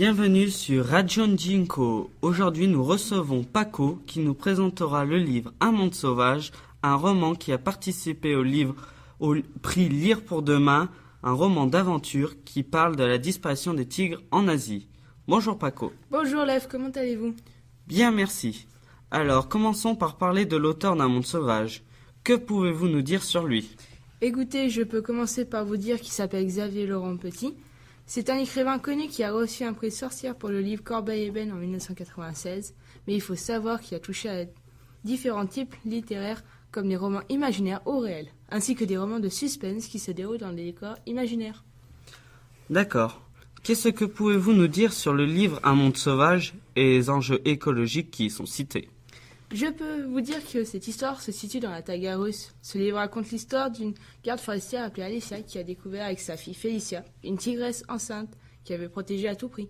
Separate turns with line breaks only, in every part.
Bienvenue sur Radio Jinko. Aujourd'hui, nous recevons Paco qui nous présentera le livre Un monde sauvage, un roman qui a participé au prix Lire pour demain, un roman d'aventure qui parle de la disparition des tigres en Asie. Bonjour Paco.
Bonjour Lev, comment allez-vous ?
Bien, merci. Alors, commençons par parler de l'auteur d'Un monde sauvage. Que pouvez-vous nous dire sur lui ?
Écoutez, je peux commencer par vous dire qu'il s'appelle Xavier Laurent Petit. C'est un écrivain connu qui a reçu un prix Sorcière pour le livre Corbeil-Ébène en 1996, mais il faut savoir qu'il a touché à différents types littéraires comme les romans imaginaires ou réels, ainsi que des romans de suspense qui se déroulent dans des décors imaginaires.
D'accord. Qu'est-ce que pouvez-vous nous dire sur le livre Un monde sauvage et les enjeux écologiques qui y sont cités ?
Je peux vous dire que cette histoire se situe dans la taïga russe. Ce livre raconte l'histoire d'une garde forestière appelée Alicia qui a découvert avec sa fille Félicia une tigresse enceinte qu'elle veut protéger à tout prix.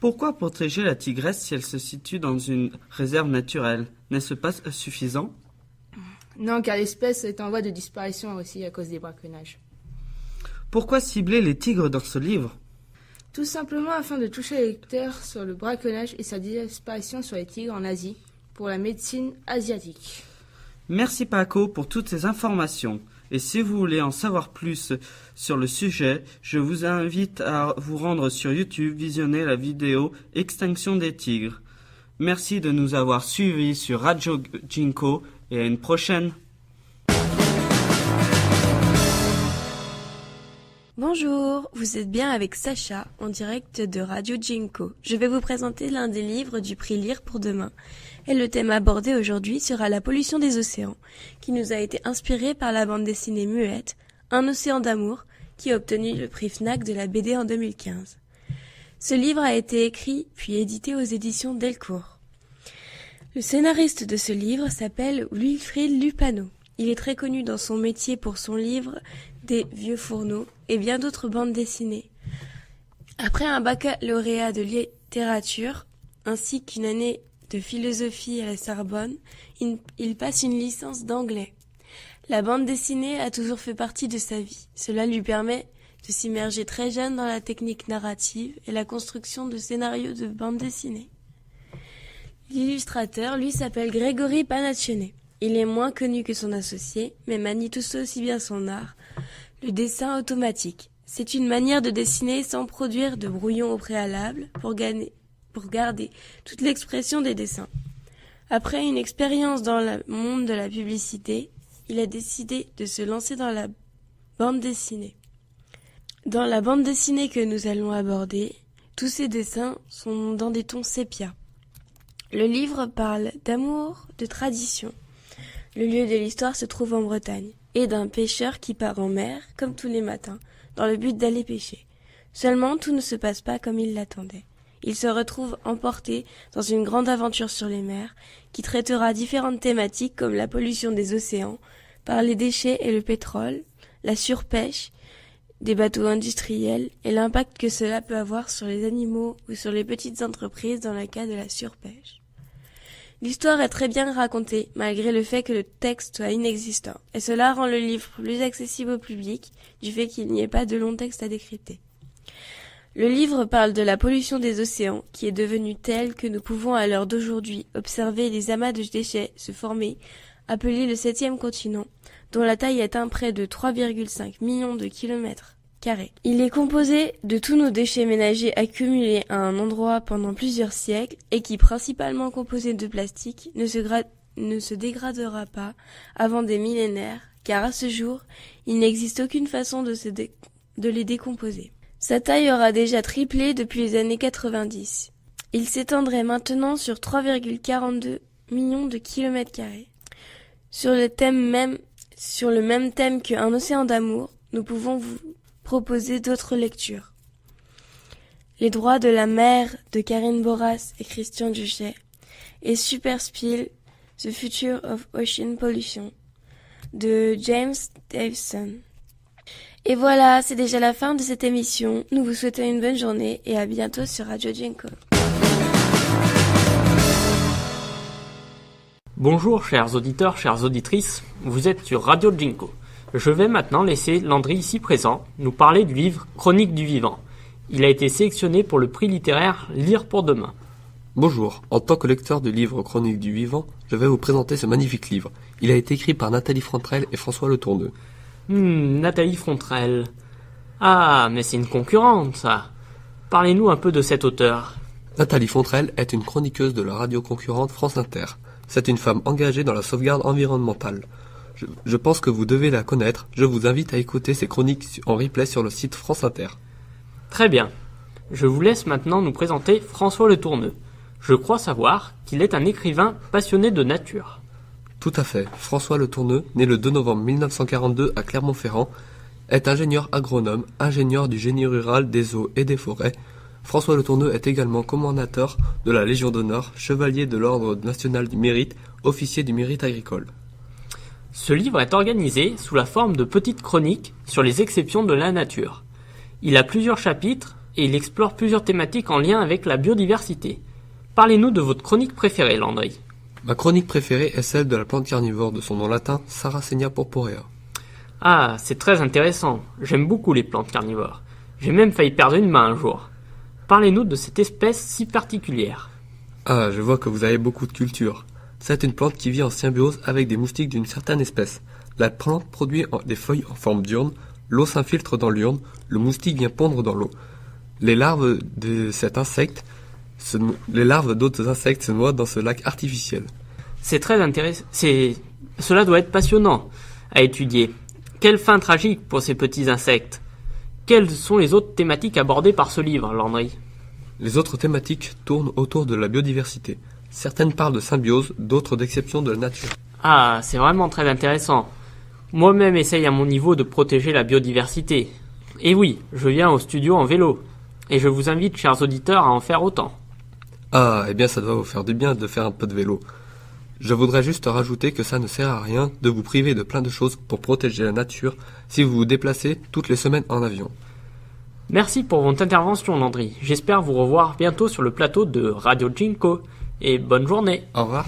Pourquoi protéger la tigresse si elle se situe dans une réserve naturelle ? N'est-ce pas suffisant ?
Non, car l'espèce est en voie de disparition en Russie à cause des braconnages.
Pourquoi cibler les tigres dans ce livre ?
Tout simplement afin de toucher les lecteurs sur le braconnage et sa disparition sur les tigres en Asie pour la médecine asiatique.
Merci Paco pour toutes ces informations. Et si vous voulez en savoir plus sur le sujet, je vous invite à vous rendre sur YouTube, visionner la vidéo Extinction des tigres. Merci de nous avoir suivis sur Radio Jinko et à une prochaine.
Bonjour, vous êtes bien avec Sacha en direct de Radio Jinko. Je vais vous présenter l'un des livres du prix Lire pour demain. Et le thème abordé aujourd'hui sera la pollution des océans, qui nous a été inspiré par la bande dessinée muette Un océan d'amour, qui a obtenu le prix Fnac de la BD en 2015. Ce livre a été écrit puis édité aux éditions Delcourt. Le scénariste de ce livre s'appelle Wilfried Lupano. Il est très connu dans son métier pour son livre Des vieux fourneaux et bien d'autres bandes dessinées. Après un baccalauréat de littérature ainsi qu'une année de philosophie à la Sorbonne, il passe une licence d'anglais. La bande dessinée a toujours fait partie de sa vie. Cela lui permet de s'immerger très jeune dans la technique narrative et la construction de scénarios de bande dessinée. L'illustrateur, lui, s'appelle Grégory Panaccione. Il est moins connu que son associé, mais manie tout aussi bien son art, le dessin automatique. C'est une manière de dessiner sans produire de brouillon au préalable pour garder toute l'expression des dessins. Après une expérience dans le monde de la publicité, il a décidé de se lancer dans la bande dessinée. Dans la bande dessinée que nous allons aborder, tous ces dessins sont dans des tons sépia. Le livre parle d'amour, de tradition. Le lieu de l'histoire se trouve en Bretagne, et d'un pêcheur qui part en mer, comme tous les matins, dans le but d'aller pêcher. Seulement, tout ne se passe pas comme il l'attendait. Il se retrouve emporté dans une grande aventure sur les mers, qui traitera différentes thématiques comme la pollution des océans, par les déchets et le pétrole, la surpêche, des bateaux industriels, et l'impact que cela peut avoir sur les animaux ou sur les petites entreprises dans le cas de la surpêche. L'histoire est très bien racontée, malgré le fait que le texte soit inexistant, et cela rend le livre plus accessible au public, du fait qu'il n'y ait pas de long texte à décrypter. Le livre parle de la pollution des océans, qui est devenue telle que nous pouvons à l'heure d'aujourd'hui observer les amas de déchets se former, appelés le 7e continent, dont la taille atteint près de 3,5 millions de kilomètres carrés. Il est composé de tous nos déchets ménagers accumulés à un endroit pendant plusieurs siècles et qui, principalement composé de plastique, ne se dégradera pas avant des millénaires, car à ce jour, il n'existe aucune façon de les décomposer. Sa taille aura déjà triplé depuis les années 90. Il s'étendrait maintenant sur 3,42 millions de kilomètres carrés. Sur le même thème qu'un océan d'amour, nous pouvons vous proposer d'autres lectures. Les droits de la mer de Karine Boras et Christian Duchet et Super Spill, The Future of Ocean Pollution de James Davison. Et voilà, c'est déjà la fin de cette émission. Nous vous souhaitons une bonne journée et à bientôt sur Radio Jinko.
Bonjour chers auditeurs, chères auditrices, vous êtes sur Radio Jinko. Je vais maintenant laisser Landry ici présent nous parler du livre Chronique du vivant. Il a été sélectionné pour le prix littéraire Lire pour demain.
Bonjour, en tant que lecteur du livre Chroniques du Vivant, je vais vous présenter ce magnifique livre. Il a été écrit par Nathalie Frontrel et François Le Tourneux.
Nathalie Frontrel. Ah, mais c'est une concurrente, ça. Parlez-nous un peu de cet auteur.
Nathalie Frontrel est une chroniqueuse de la radio concurrente France Inter. C'est une femme engagée dans la sauvegarde environnementale. Je pense que vous devez la connaître. Je vous invite à écouter ses chroniques en replay sur le site France Inter.
Très bien. Je vous laisse maintenant nous présenter François Le Tourneux. Je crois savoir qu'il est un écrivain passionné de nature.
Tout à fait. François Le Tourneux, né le 2 novembre 1942 à Clermont-Ferrand, est ingénieur agronome, ingénieur du génie rural, des eaux et des forêts. François Le Tourneux est également commandateur de la Légion d'honneur, chevalier de l'Ordre national du mérite, officier du mérite agricole.
Ce livre est organisé sous la forme de petites chroniques sur les exceptions de la nature. Il a plusieurs chapitres et il explore plusieurs thématiques en lien avec la biodiversité. Parlez-nous de votre chronique préférée, Landry.
Ma chronique préférée est celle de la plante carnivore de son nom latin, Sarracenia purpurea.
Ah, c'est très intéressant. J'aime beaucoup les plantes carnivores. J'ai même failli perdre une main un jour. Parlez-nous de cette espèce si particulière.
Ah, je vois que vous avez beaucoup de culture. C'est une plante qui vit en symbiose avec des moustiques d'une certaine espèce. La plante produit des feuilles en forme d'urne, l'eau s'infiltre dans l'urne, le moustique vient pondre dans l'eau. Les larves de cet insecte Les larves d'autres insectes se noient dans ce lac artificiel.
C'est très intéressant. Cela doit être passionnant à étudier. Quelle fin tragique pour ces petits insectes. Quelles sont les autres thématiques abordées par ce livre, Landry ?
Les autres thématiques tournent autour de la biodiversité. Certaines parlent de symbiose, d'autres d'exception de la nature.
Ah, c'est vraiment très intéressant. Moi-même essaye à mon niveau de protéger la biodiversité. Et oui, je viens au studio en vélo. Et je vous invite, chers auditeurs, à en faire autant.
Ah, eh bien ça doit vous faire du bien de faire un peu de vélo. Je voudrais juste rajouter que ça ne sert à rien de vous priver de plein de choses pour protéger la nature si vous vous déplacez toutes les semaines en avion.
Merci pour votre intervention, Landry. J'espère vous revoir bientôt sur le plateau de Radio Jinko. Et bonne journée.
Au revoir.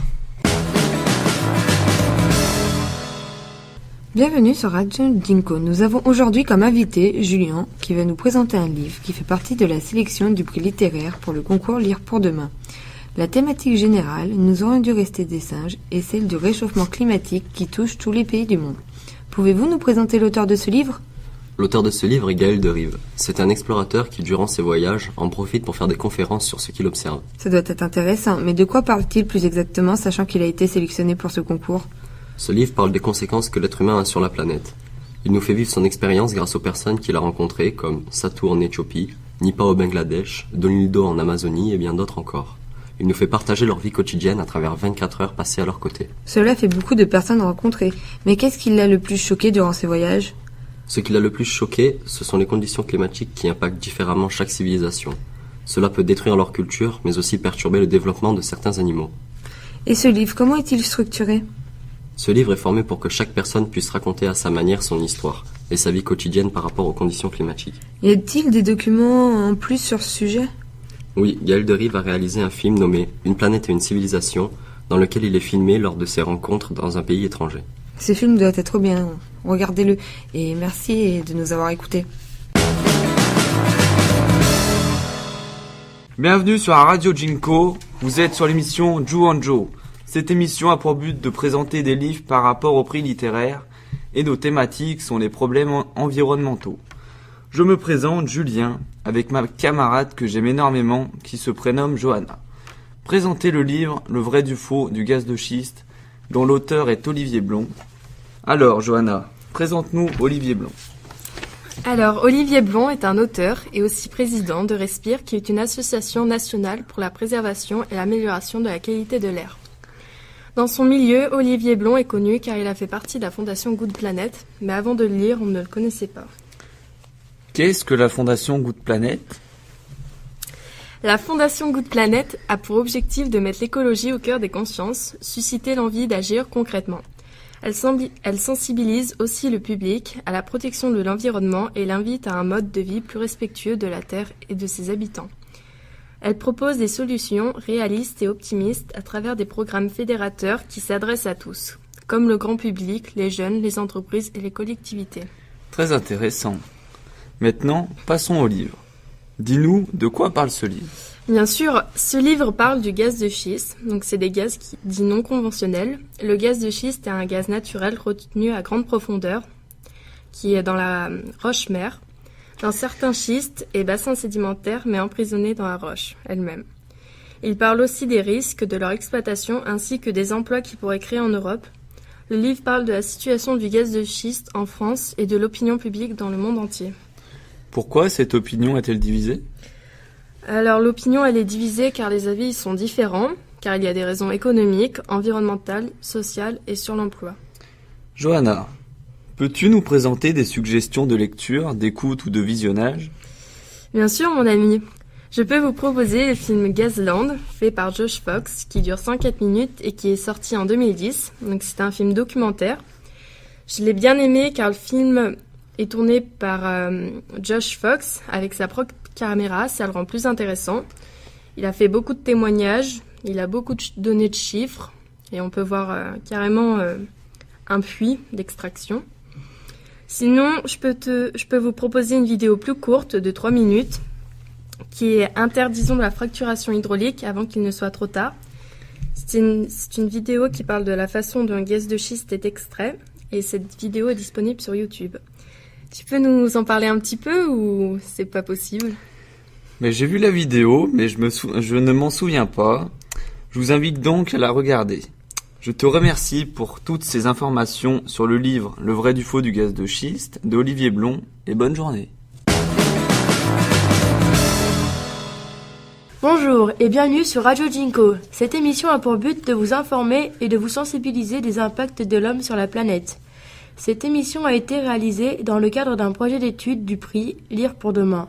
Bienvenue sur Radio Jinko. Nous avons aujourd'hui comme invité Julien qui va nous présenter un livre qui fait partie de la sélection du prix littéraire pour le concours Lire pour demain. La thématique générale, nous aurions dû rester des singes, est celle du réchauffement climatique qui touche tous les pays du monde. Pouvez-vous nous présenter l'auteur de ce livre ?
L'auteur de ce livre est Gaël Derive. C'est un explorateur qui, durant ses voyages, en profite pour faire des conférences sur ce qu'il observe.
Ça doit être intéressant, mais de quoi parle-t-il plus exactement, sachant qu'il a été sélectionné pour ce concours ?
Ce livre parle des conséquences que l'être humain a sur la planète. Il nous fait vivre son expérience grâce aux personnes qu'il a rencontrées, comme Satou en Éthiopie, Nipa au Bangladesh, Donildo en Amazonie et bien d'autres encore. Il nous fait partager leur vie quotidienne à travers 24 heures passées à leur côté.
Cela fait beaucoup de personnes rencontrées, mais qu'est-ce qui l'a le plus choqué durant ses voyages ?
Ce qui l'a le plus choqué, ce sont les conditions climatiques qui impactent différemment chaque civilisation. Cela peut détruire leur culture, mais aussi perturber le développement de certains animaux.
Et ce livre, comment est-il structuré ?
Ce livre est formé pour que chaque personne puisse raconter à sa manière son histoire et sa vie quotidienne par rapport aux conditions climatiques.
Y a-t-il des documents en plus sur ce sujet ?
Oui, Gaël Derive a réalisé un film nommé « Une planète et une civilisation » dans lequel il est filmé lors de ses rencontres dans un pays étranger.
Ce film doit être bien, regardez-le et merci de nous avoir écoutés.
Bienvenue sur la Radio Jinko, vous êtes sur l'émission Ju on Jo. Cette émission a pour but de présenter des livres par rapport au prix littéraire et nos thématiques sont les problèmes environnementaux. Je me présente Julien avec ma camarade que j'aime énormément qui se prénomme Johanna. Présentez le livre Le vrai du faux du gaz de schiste dont l'auteur est Olivier Blond. Alors Johanna, présente-nous Olivier Blond.
Alors, Olivier Blond est un auteur et aussi président de Respire, qui est une association nationale pour la préservation et l'amélioration de la qualité de l'air. Dans son milieu, Olivier Blond est connu car il a fait partie de la fondation Good Planet, mais avant de le lire, on ne le connaissait pas.
Qu'est-ce que la fondation Good Planet ?
La fondation Good Planet a pour objectif de mettre l'écologie au cœur des consciences, susciter l'envie d'agir concrètement. Elle sensibilise aussi le public à la protection de l'environnement et l'invite à un mode de vie plus respectueux de la Terre et de ses habitants. Elle propose des solutions réalistes et optimistes à travers des programmes fédérateurs qui s'adressent à tous, comme le grand public, les jeunes, les entreprises et les collectivités.
Très intéressant. Maintenant, passons au livre. Dis-nous, de quoi parle ce livre?
Bien sûr, ce livre parle du gaz de schiste, donc c'est des gaz dits non conventionnels. Le gaz de schiste est un gaz naturel retenu à grande profondeur, qui est dans la roche-mère, dans certains schistes et bassins sédimentaires, mais emprisonnés dans la roche elle-même. Il parle aussi des risques de leur exploitation ainsi que des emplois qui pourraient créer en Europe. Le livre parle de la situation du gaz de schiste en France et de l'opinion publique dans le monde entier.
Pourquoi cette opinion est-elle divisée?
Alors l'opinion elle est divisée car les avis sont différents, car il y a des raisons économiques, environnementales, sociales et sur l'emploi.
Johanna, peux-tu nous présenter des suggestions de lecture, d'écoute ou de visionnage?
Bien sûr mon ami. Je peux vous proposer le film Gazland, fait par Josh Fox, qui dure 104 minutes et qui est sorti en 2010. Donc c'est un film documentaire. Je l'ai bien aimé car le film est tourné par Josh Fox avec sa propre caméra, ça le rend plus intéressant. Il a fait beaucoup de témoignages, il a beaucoup donné de chiffres et on peut voir carrément un puits d'extraction. Sinon, je peux vous proposer une vidéo plus courte de 3 minutes qui est interdisons de la fracturation hydraulique avant qu'il ne soit trop tard. C'est une vidéo qui parle de la façon dont un gaz de schiste est extrait et cette vidéo est disponible sur YouTube. Tu peux nous en parler un petit peu ou c'est pas possible?
Mais j'ai vu la vidéo, mais je ne m'en souviens pas. Je vous invite donc à la regarder. Je te remercie pour toutes ces informations sur le livre Le vrai du faux du gaz de schiste d'Olivier Blon et bonne journée.
Bonjour et bienvenue sur Radio Jinko. Cette émission a pour but de vous informer et de vous sensibiliser des impacts de l'homme sur la planète. Cette émission a été réalisée dans le cadre d'un projet d'étude du prix Lire pour demain.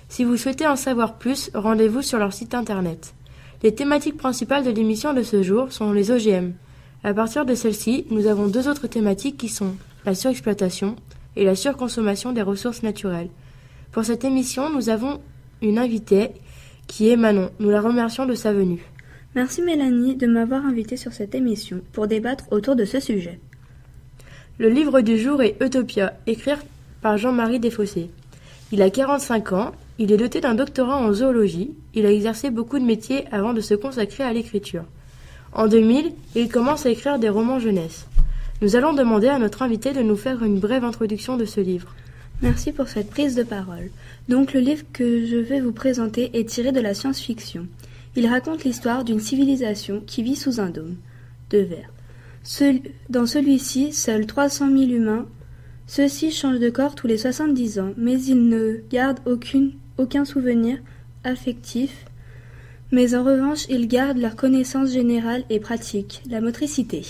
Si vous souhaitez en savoir plus, rendez-vous sur leur site internet. Les thématiques principales de l'émission de ce jour sont les OGM. À partir de celle-ci, nous avons 2 autres thématiques qui sont la surexploitation et la surconsommation des ressources naturelles. Pour cette émission, nous avons une invitée qui est Manon. Nous la remercions de sa venue.
Merci Mélanie de m'avoir invitée sur cette émission pour débattre autour de ce sujet.
Le livre du jour est Utopia, écrit par Jean-Marie Desfossés. Il a 45 ans, il est doté d'un doctorat en zoologie, il a exercé beaucoup de métiers avant de se consacrer à l'écriture. En 2000, il commence à écrire des romans jeunesse. Nous allons demander à notre invité de nous faire une brève introduction de ce livre.
Merci pour cette prise de parole. Donc le livre que je vais vous présenter est tiré de la science-fiction. Il raconte l'histoire d'une civilisation qui vit sous un dôme de verre. Dans celui-ci, seuls 300 000 humains. Ceux-ci changent de corps tous les 70 ans, mais ils ne gardent aucun souvenir affectif. Mais en revanche, ils gardent leur connaissance générale et pratique, la motricité.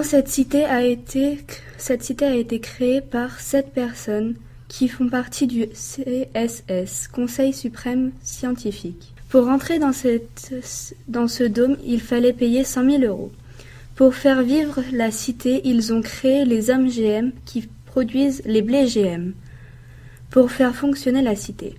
Cette cité a été créée par 7 personnes qui font partie du CSS, Conseil suprême scientifique. Pour entrer dans ce dôme, il fallait payer 100 000 €. Pour faire vivre la cité, ils ont créé les hommes GM qui produisent les blés GM pour faire fonctionner la cité.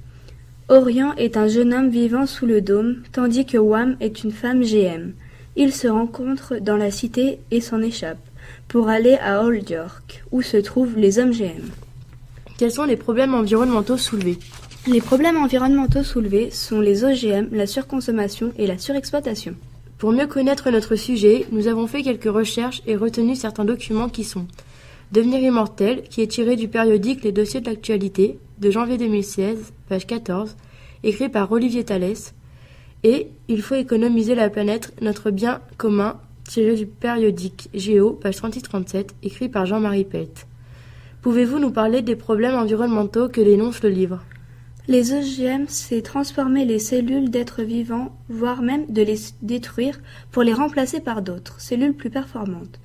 Orion est un jeune homme vivant sous le dôme, tandis que Wam est une femme GM. Ils se rencontrent dans la cité et s'en échappent pour aller à Old York, où se trouvent les hommes GM.
Quels sont les problèmes environnementaux soulevés?
Les problèmes environnementaux soulevés sont les OGM, la surconsommation et la surexploitation.
Pour mieux connaître notre sujet, nous avons fait quelques recherches et retenu certains documents qui sont Devenir immortel, qui est tiré du périodique Les dossiers de l'actualité, de janvier 2016, page 14, écrit par Olivier Thalès, et Il faut économiser la planète, notre bien commun, tiré du périodique Géo, page 36-37, écrit par Jean-Marie Pelt. Pouvez-vous nous parler des problèmes environnementaux que dénonce le livre?
Les OGM, c'est transformer les cellules d'êtres vivants, voire même de les détruire pour les remplacer par d'autres, cellules plus performantes.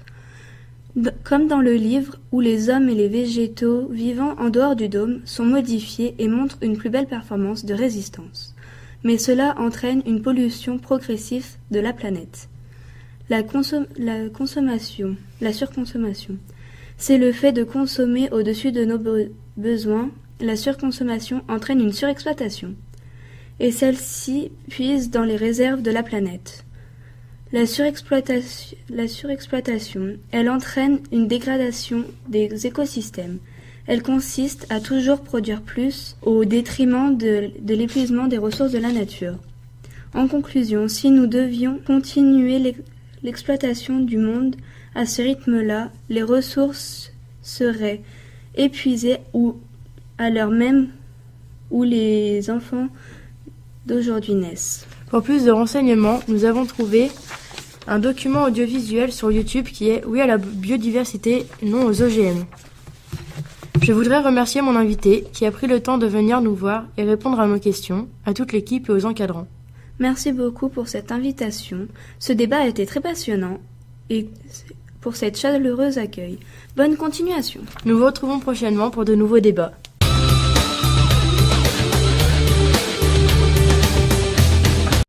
Comme dans le livre, où les hommes et les végétaux vivant en dehors du dôme sont modifiés et montrent une plus belle performance de résistance. Mais cela entraîne une pollution progressive de la planète. La surconsommation. C'est le fait de consommer au-dessus de nos besoins. La surconsommation entraîne une surexploitation, et celle-ci puise dans les réserves de la planète. La surexploitation, elle entraîne une dégradation des écosystèmes. Elle consiste à toujours produire plus au détriment de l'épuisement des ressources de la nature. En conclusion, si nous devions continuer l'exploitation du monde à ce rythme-là, les ressources seraient épuisées ou à l'heure même où les enfants d'aujourd'hui naissent.
Pour plus de renseignements, nous avons trouvé un document audiovisuel sur YouTube qui est « Oui à la biodiversité, non aux OGM ». Je voudrais remercier mon invité qui a pris le temps de venir nous voir et répondre à nos questions, à toute l'équipe et aux encadrants.
Merci beaucoup pour cette invitation. Ce débat a été très passionnant et pour cette chaleureuse accueil. Bonne continuation.
Nous vous retrouvons prochainement pour de nouveaux débats.